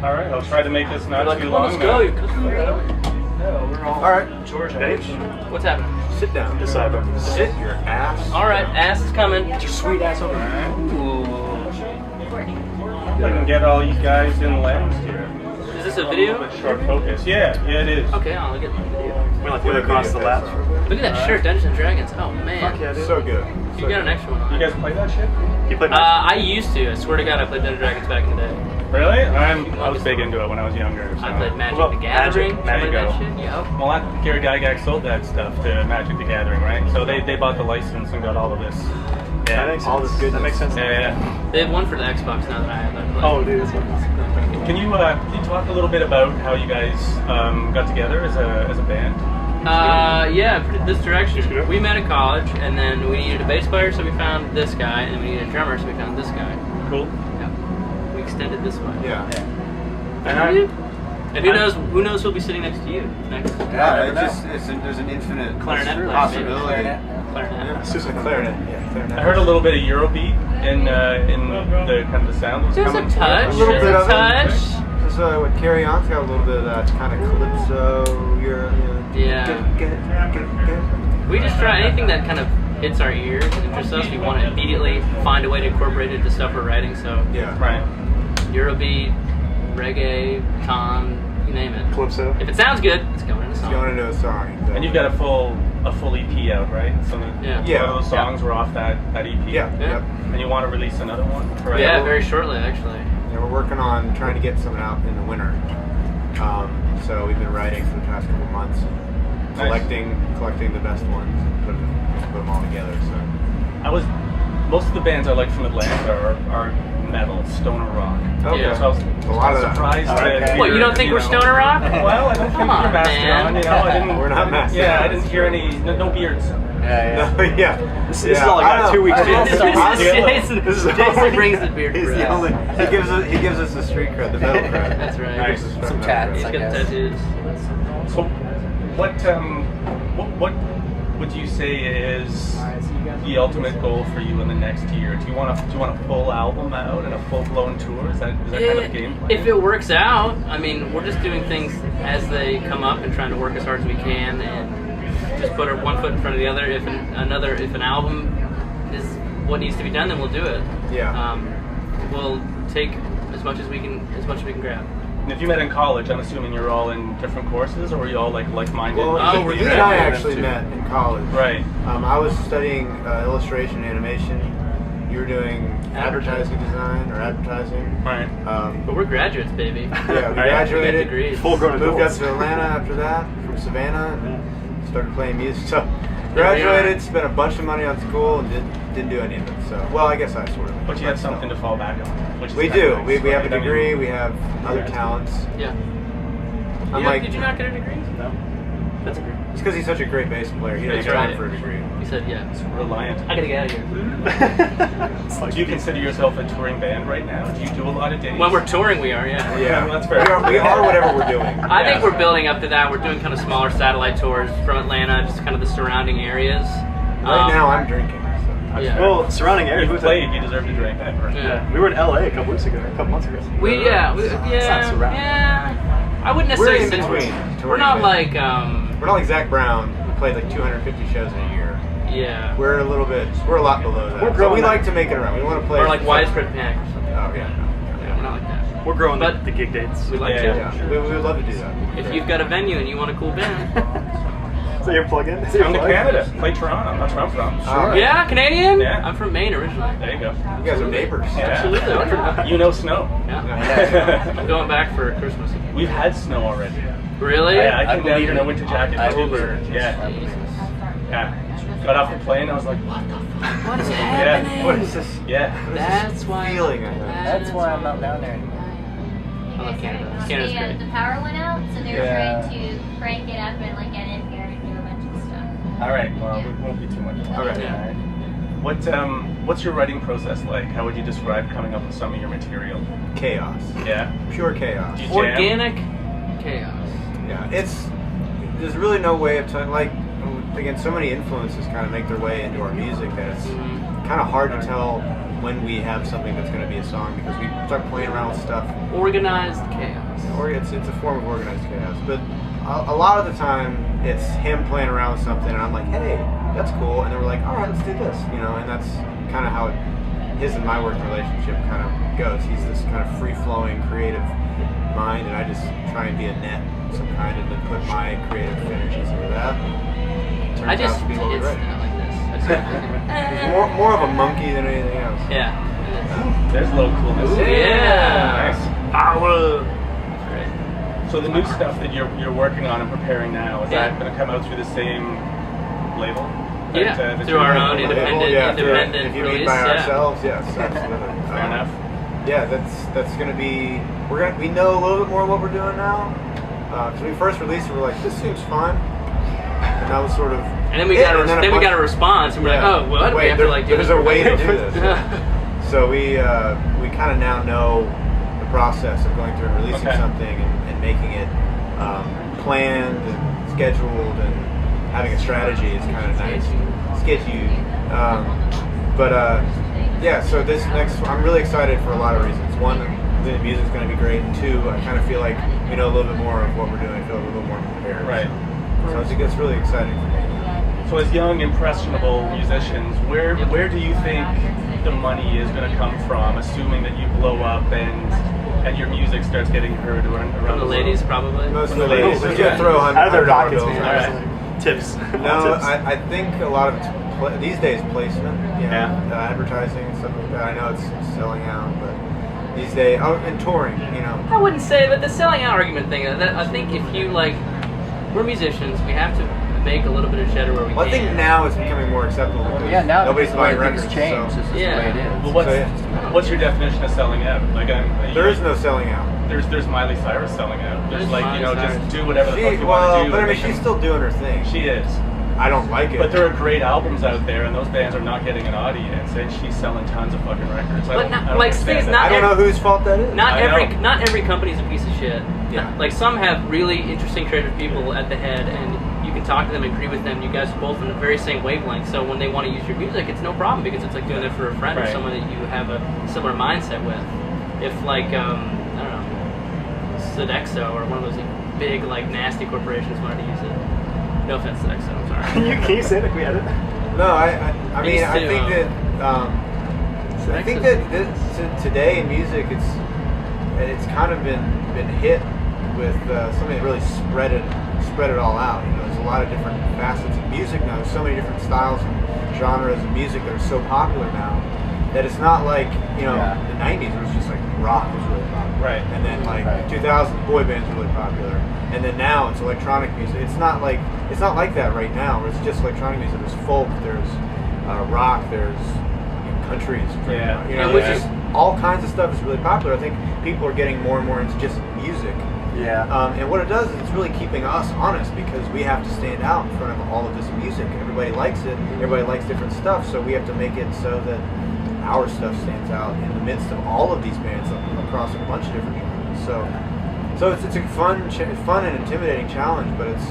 All right, I'll try to make this not too long. Let's go. All right, George, what's happening? sit down. Decide. Sit your ass. All right, ass is coming. Get your sweet ass over here. I can get all you guys in lens here. Is this a video? With short focus. Yeah, it is. Okay, I'll get the video. We're like going across the laps. Look at that shirt, Dungeons and Dragons. Oh man. Fuck yeah, dude. So good. You got an extra one on. You guys play that shit? You played I used to. I swear to God, I played Dungeons and Dragons back in the day. Really? I was big into it when I was younger. So. I played Magic Well, the Gathering. There you Remember go. that shit? Yep. Well, Gary Gygax sold that stuff to Magic the Gathering, right? So they bought the license and got all of this. That makes all sense. this goodness. That makes sense. Yeah. They have one for the Xbox now that I have. Oh, dude, that's what Can you talk a little bit about how you guys got together as a band? Yeah, this direction. We met at college, and then we needed a bass player, so we found this guy, and we needed a drummer, so we found this guy. Cool. Yeah. We extended this way. Yeah. And who knows who'll be sitting next to you next? Yeah, there's an infinite Clarinet player, possibility. maybe. Clarinet. It's just a clarinet. Yeah, clarinet. I heard a little bit of Eurobeat in the kind of the sound that was There's a coming. touch. A little There's bit a of it. touch. This what Carry On's got a little bit of that kind of calypso. Yeah. We just try anything that kind of hits our ears and interests us. We want to immediately find a way to incorporate it into stuff we're writing. So Yeah. Right. Eurobeat, reggae, con, you name it. Calypso. If it sounds good, it's going in a It's song. going into a song. Exactly. And you've got a full EP out, right? Some of Yeah. Yeah. those songs were off that EP. Yeah. Yeah. Yep. And you want to release another one? Right? Yeah, very shortly actually. Yeah, we're working on trying to get some out in the winter. So we've been writing for the past couple months, collecting the best ones, and put them all together. So Most of the bands I like from Atlanta are metal, stoner rock. okay. Yeah. So I was A lot of that. surprised that What, you don't think we're stoner rock? Well, I don't think Come we're on, mastered man. on. You know, I didn't. We're not mastered. Yeah, I didn't hear any. No beards. Yeah, No, yeah. This is all I got 2 weeks in. This is Jason. This is Jason brings the beard He's for the us. only. He gives us the street cred, the metal cred. That's right. He gives us the Some metal tats. He's cred. got tattoos. So, what would you say is the ultimate goal for you in the next year? Do you want a full album out and a full blown tour? Is that kind of the game plan? If it works out, I mean, we're just doing things as they come up and trying to work as hard as we can and just put our one foot in front of the other. If an album is what needs to be done, then we'll do it. Yeah. We'll take as much as we can grab. And if you met in college, I'm assuming you're all in different courses, or were you all like-minded? Well, we're he and I graduates, actually too. met in college. Right. I was studying illustration and animation. You were doing advertising design or advertising. Right. But we're graduates, baby. Yeah, we Right. We got graduated. degrees. Full-grown Moved up adults. to Atlanta after that from Savannah and started playing music. So graduated, spent a bunch of money on school and didn't do any of it. So well, I guess I sort of. But you have something to fall back on. Which is We kind do. of nice, We have a right? I mean, degree. We have other talents. Yeah. Did you not get a degree? No. That's a degree. It's because he's such a great bass player. He doesn't That's try right. for a degree. He said, yeah. reliant. I gotta get out of here. It's like Do you consider yourself a touring band right now? Do you do a lot of dates? When we're touring, we are, yeah. Yeah, Well, that's fair. We are whatever we're doing. I think we're building up to that. We're doing kind of smaller satellite tours from Atlanta, just kind of the surrounding areas. Right now, I'm drinking. So. Yeah. well, surrounding areas. You played, you deserve to drink. Yeah. We were in LA a couple months ago. yeah, It's not surrounding. yeah. I wouldn't We're necessarily in say between. we're not like, We're not like Zach Brown, who played like 250 shows in a year. yeah. We're a lot below that. We're But growing we that. like to make it around. We want to play. Or like widespread panic or something. Oh yeah. Yeah, we're not like that. We're growing But- the gig dates. We like Yeah. to. Yeah. We would love to do that. If you've got a venue and you want a cool band. So you're plug-in? Come to Canada. Play Toronto. That's where I'm from. Yeah, Canadian? Yeah. I'm from Maine originally. There you go. You guys are neighbors. Yeah. Absolutely. I'm from- You know snow. Yeah. I'm going back for Christmas. We've had snow already. Really? Yeah, I came down here in a winter jacket I for believe Uber. it. Yeah. Jesus. Yeah. Got off the plane, I was like, what the fuck? What is Yeah. happening? What is this? Yeah. That's why. feeling I have? That's why I'm not down there anymore. I love Canada. Canada's great. The power went out, so they were Yeah. trying to crank it up and like get in here and do a bunch of stuff. All right. Well, we won't be too much. Okay. Yeah. What's your writing process like? How would you describe coming up with some of your material? Chaos. Yeah. Pure chaos. Do you jam? Organic chaos. Yeah. There's really no way of telling. Like, again, so many influences kind of make their way into our music that it's kind of hard to tell when we have something that's going to be a song, because we start playing around with stuff. Organized chaos. Or it's a form of organized chaos. But a lot of the time, it's him playing around with something, and I'm like, hey, that's cool. And then we're like, all right, let's do this. You know, and that's kind of how his and my working relationship kind of goes. He's this kind of free-flowing, creative mind, and I just try and be a net of some kind, and then put my creative energies into that. I just out to be what we it's write. not like this. He's more of a monkey than anything else. Yeah. There's a little coolness. Ooh, yeah. Nice. Power. That's great. So the new stuff that you're working on and preparing now, is Yeah. that going to come out through the same label? Yeah, that through you're our working own on? independent If you release. mean by Yeah. ourselves, yes, absolutely. Fair enough. Yeah, that's gonna be. We know a little bit more what we're doing now. Because we first released it, we're like, this seems fun, and that was sort of. And then we it, got and then we got a response, and we're like, oh, well, we have to like do there's this. a way to do this. So we kind of now know the process of going through and releasing something and making it planned and scheduled and having a strategy is kind of nice. Sketchy. Yeah, so this next, I'm really excited for a lot of reasons. One, the music's going to be great. And two, I kind of feel like we know a little bit more of what we're doing. I feel a little bit more prepared. Right. So I think it's really exciting for me. So as young, impressionable musicians, where do you think the money is going to come from, assuming that you blow up and your music starts getting heard around From the ladies, probably. Most of the ladies, ladies. yeah. Throw Out of their $100 rockets, bills. man. Alright. Tips. No, Tips. I think a lot of these days placement, advertising and stuff like that. I know it's selling out, but these days, and touring, you know. I wouldn't say, but the selling out argument thing. I think if you like, we're musicians, we have to make a little bit of cheddar where we Well, I can. think now it's becoming more acceptable. Because Yeah, now nobody's buying things records. change. So. This is Yeah. the way it is. Well, what's your definition of selling out? Like, There is no selling out. There's Miley Cyrus selling out. There's There's like, Miley you know, Cyrus. just do whatever the fuck you Well, want to do. but I and mean, they she's can- still doing her thing. She is. I don't like it. But there are great albums out there, and those bands are not getting an audience, and she's selling tons of fucking records. I But don't, not- I don't like, understand Steve's that. not I don't know whose fault that is. Not I know. every company is a piece of shit. Yeah. Like some have really interesting creative people at the head, and you can talk to them, agree with them. You guys are both on the very same wavelength. So when they want to use your music, it's no problem because it's like doing it for a friend or Right. someone that you have a similar mindset with. If like I don't know, Sodexo or one of those big like nasty corporations wanted to use it. No offense, Sodexo. I'm sorry. Can you say it if we edit? No, I mean, used I to, think that I think that today in music, it's kind of been hit with something that really spread it all out. You know, there's a lot of different facets of music now. There's so many different styles and genres of music that are so popular now that it's not like, you know, the 90s where it was just like rock was really popular. Right. And then like 2000 boy bands were really popular. And then now it's electronic music. It's not like that right now where it's just electronic music. There's folk, there's rock, there's countries. Yeah. You know, And which there's is- just all kinds of stuff is really popular. I think people are getting more and more into just music. Yeah. And what it does is it's really keeping us honest because we have to stand out in front of all of this music. Everybody likes it. Everybody likes different stuff. So we have to make it so that our stuff stands out in the midst of all of these bands across a bunch of different genres. So it's a fun and intimidating challenge, but it's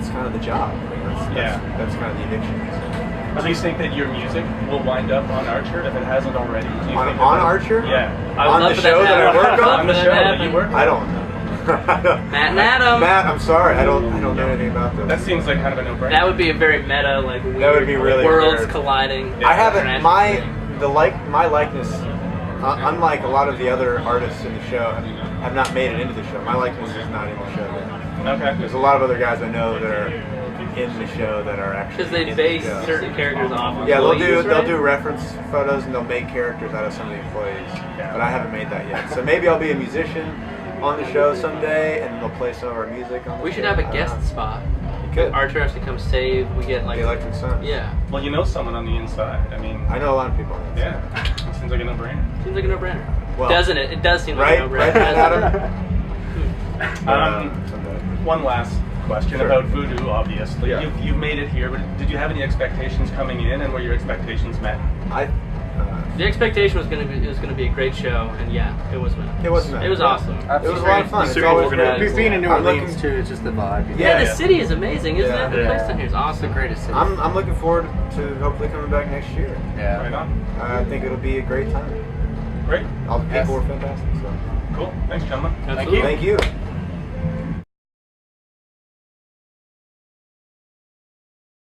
kind of the job. I mean, that's kind of the addiction. Do you think that your music will wind up on Archer if it hasn't already? Do you On think Archer? Yeah. I would On love the for show that I happen. work on? On the For show that that you happen. work on? I don't know. Matt and Adam. Matt, I'm sorry. I don't know anything about this. That seems like kind of a no-brainer. That would be a very meta, like weird, That would be really worlds weird. colliding. Yeah. I haven't international thing. my likeness. Unlike a lot of the other artists in the show, have not made it into the show. My likeness is not in the show yet. Okay. There's a lot of other guys I know that are in the show that are actually Because they in base the show. certain characters off of Yeah, employees, they'll right? do reference photos and they'll make characters out of some of the employees. Yeah. But I haven't made that yet. So maybe I'll be a musician on the show someday, and they'll play some of our music on the We show. should have a I don't guest know. spot. You could. Archer has to come save. We get like The Electric Sun. Yeah, Well, you know someone on the inside. I mean, I know a lot of people. yeah. It seems like a no-brainer. seems like a no-brainer. Well, Doesn't it? It does seem like right? a Right, no-brainer. Adam? Um, One last question Sure. about Voodoo, obviously. Yeah. You've made it here, but did you have any expectations coming in, and were your expectations met? The expectation was going to be a great show, and yeah, it was. It was. It was awesome. It was a lot of fun. It's Super always organized. Being in New I'm Orleans looking- too, it's just the vibe. Yeah, the city is amazing, isn't Yeah. it? The place down here is awesome. It's the greatest city. I'm looking forward to hopefully coming back next year. Yeah. Right on. I think it'll be a great time. Great. All the people were fantastic. So Cool. Thanks, gentlemen. Absolutely. thank you.